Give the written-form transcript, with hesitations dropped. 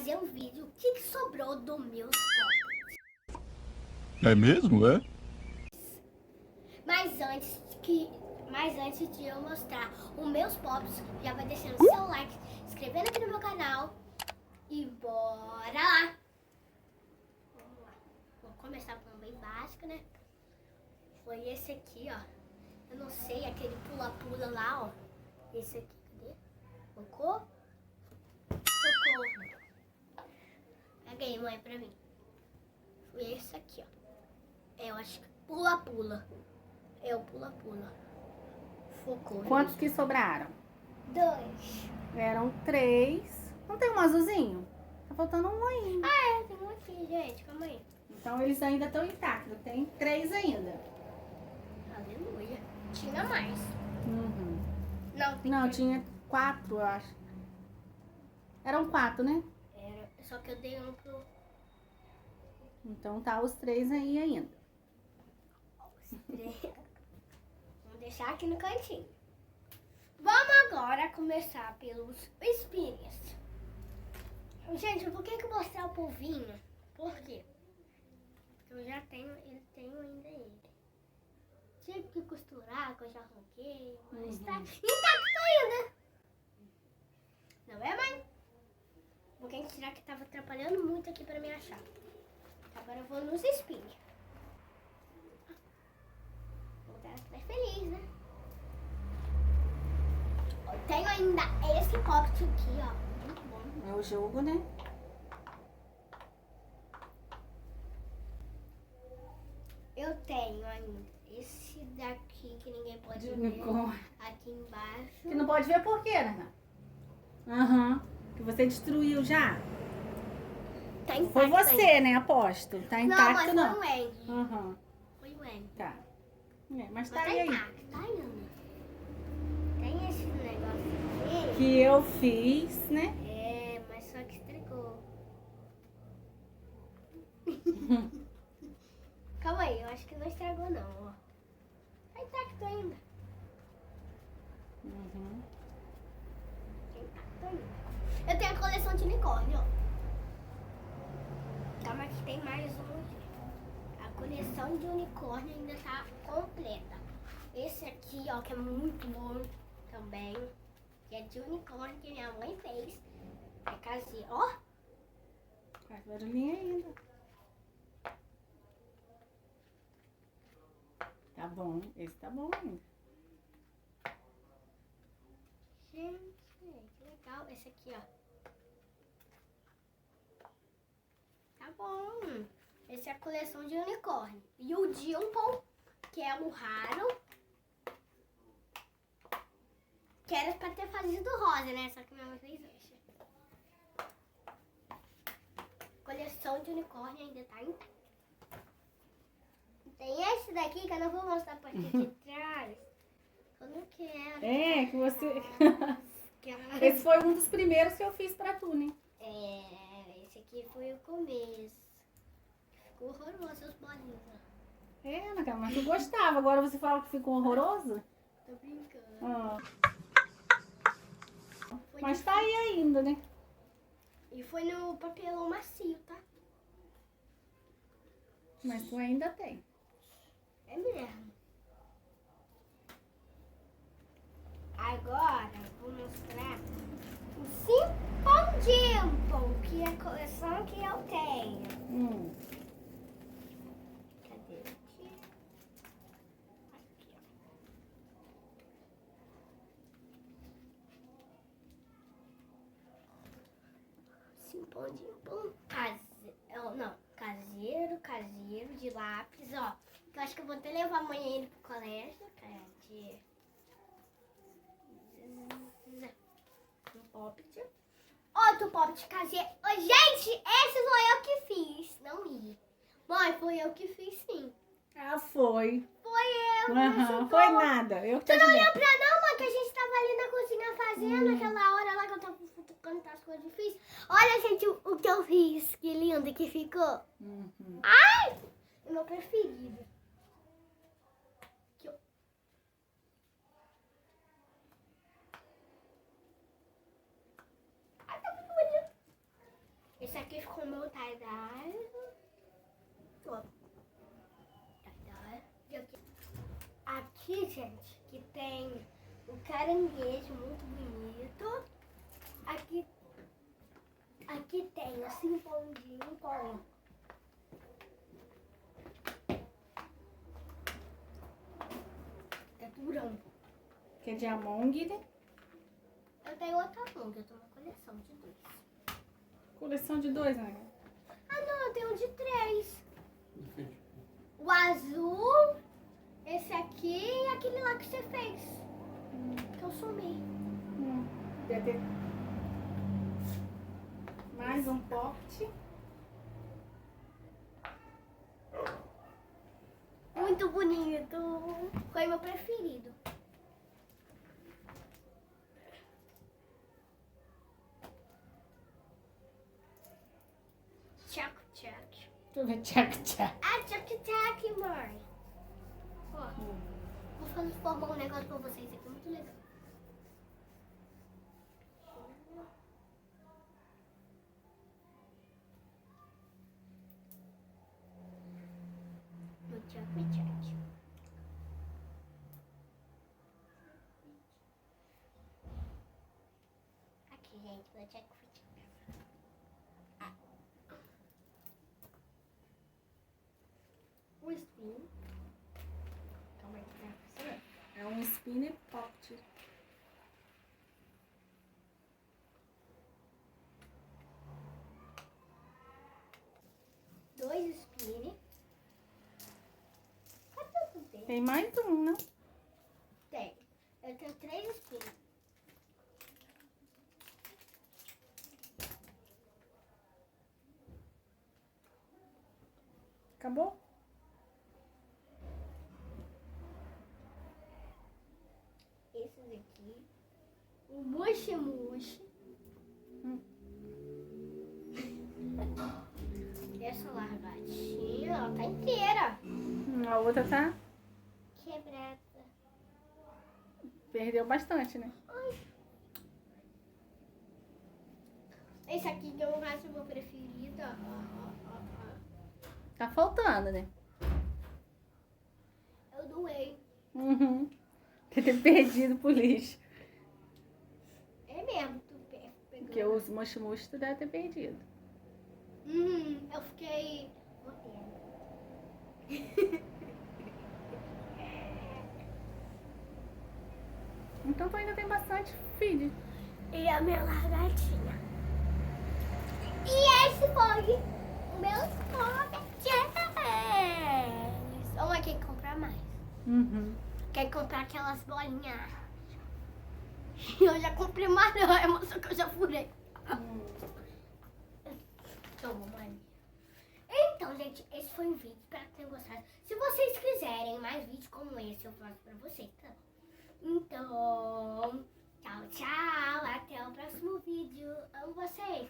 fazer um vídeo o que sobrou do meus pops. É mesmo, é? Mas antes de eu mostrar os meus pops, já vai deixando seu like, inscrevendo aqui no meu canal e bora lá! Vamos lá. Vou começar com um bem básico, né? Foi esse aqui, ó. Eu não sei, aquele pula-pula lá, ó. Esse aqui, cadê? Focou? Focou. Peguei, mãe, pra mim. Foi esse aqui, ó. Eu acho que pula-pula. É o pula-pula. Focou. Quantos que sobraram? 2. Eram 3. Não tem um azulzinho? Tá faltando um ainda. Ah, tem um aqui, gente. Calma aí. Então eles ainda estão intactos. Tem 3 ainda. Aleluia. Tinha mais. Uhum. Não, Tinha 4, eu acho. Eram 4, né? era. Só que eu dei um pro... Então tá os 3 aí ainda. Vamos deixar aqui no cantinho. Vamos agora começar pelos espinhos. Gente, por que mostrar o polvinho? Por quê? Porque eu já tenho ainda ele. Tive que costurar, que eu já arranquei, mas tá intacto ainda. Não é, mãe? Vou querer tirar que tava atrapalhando muito aqui pra me achar. Agora eu vou nos espinhos. Vou dar que vai feliz, né? Eu tenho ainda esse pocket aqui, ó. Muito bom. É o jogo, né? Eu tenho ainda esse daqui que ninguém pode De ver. unicórnio. Aqui embaixo. Que não pode ver por quê, né? Aham. Que você destruiu já. Tá intacto Foi ainda. você, né? Aposto. Tá intacto, Não, não. mas foi o Andy. Aham. Foi o Andy. Tá. É, mas tá Mas aí. intacto, tá ainda. Tem esse negócio aqui. Que eu fiz, né? É, mas só que estragou. Calma aí, eu acho que não estragou não, ó. Tá intacto ainda. Uhum. Tá intacto ainda. Eu tenho a coleção de unicórnio, ó. Calma que tem mais um aqui. A coleção de unicórnio ainda tá completa. Esse aqui, ó, que é muito bom também. Que é de unicórnio que minha mãe fez. É caseiro, ó. Faz barulhinho ainda. Tá bom. Esse tá bom ainda. Gente, que legal. Esse aqui, ó. Tá bom. Esse é a coleção de unicórnio. E o Dimple, que é o raro. Que era pra ter fazido rosa, né? Só que minha mãe fez esse. Coleção de unicórnio ainda tá em... Tem esse daqui que eu não vou mostrar pra parte de trás. Eu não quero. É, que você... Quero. Esse foi um dos primeiros que eu fiz pra tu, né? É, esse aqui foi o começo. Ficou horroroso as bolinhas. É, Ana Carla, mas tu gostava. Agora você fala que ficou horroroso? Tô brincando. Ah. Foi Mas de- tá aí ainda, né? E foi no papelão macio, tá? Mas tu ainda tem. É mesmo. Agora vou mostrar o Simple Dimple, que é a coleção que eu tenho. Cadê aqui? Aqui, ó. Simple Dimple. Caseiro de lápis, ó. Eu acho que eu vou até levar amanhã ele pro colégio. Um poppet. Outro poppet caseiro. Ô, gente, esse foi eu que fiz. Não ri. Mãe, foi eu que fiz sim. Ah, foi. Foi eu. me Aham, ajudou. foi nada. Eu que te Tu não ajudei. lembra não, mãe, que a gente tava ali na cozinha fazendo aquela hora lá que eu tava futucando as coisas difíceis? Olha, gente, o que eu fiz. Que lindo que ficou. Uhum. Ai! É meu preferido. Aqui, ó. Ai, tá muito bonito. gente, que tem o caranguejo muito bonito. Aqui tem o simpondinho com é durão. Que é de Among, né? Eu tenho outra Among, eu tenho uma coleção de 2. Coleção de 2, né? Ah não, eu tenho de 3. O azul, esse aqui e aquele lá que você fez. Que eu sumi. Deve ter mais um pote. Muito bonito. Foi meu preferido. Tchac, tchac. Deixa eu ver. Tchac, tchac. Ah, tchac, tchac, mãe. Ó, vou formar um negócio pra vocês aqui, muito legal. No tchac, tchac. Aqui, gente, no tchac, tchac. O spin. Calma aí, que tá funcionando. É um spinner pocket. Dois spin. Cadê o dele? Tem mais um, né? Tem. Eu tenho 3 spin. Acabou? Esses aqui. O Mushi Mushi. Essa largatinha, ela tá inteira. A outra tá... Quebrada. Perdeu bastante, né? Ai. Esse aqui que é o meu preferido. Tá faltando, né? Eu doei. Uhum. Ter perdido pro lixo. É mesmo, tu pegou. Porque os mush tu deve ter perdido. Eu fiquei morrendo. Então tu ainda tem bastante feed. E a minha largatinha. E esse foi o meu Pocket. Vamos quer comprar mais. Uhum. Quer comprar aquelas bolinhas. Eu já comprei uma aranha, só que eu já furei. Toma, mãe. Então, gente, esse foi o vídeo. Espero que tenham gostado. Se vocês quiserem mais vídeos como esse, eu faço pra vocês, tá? Então, tchau, tchau. Até o próximo vídeo. Amo vocês.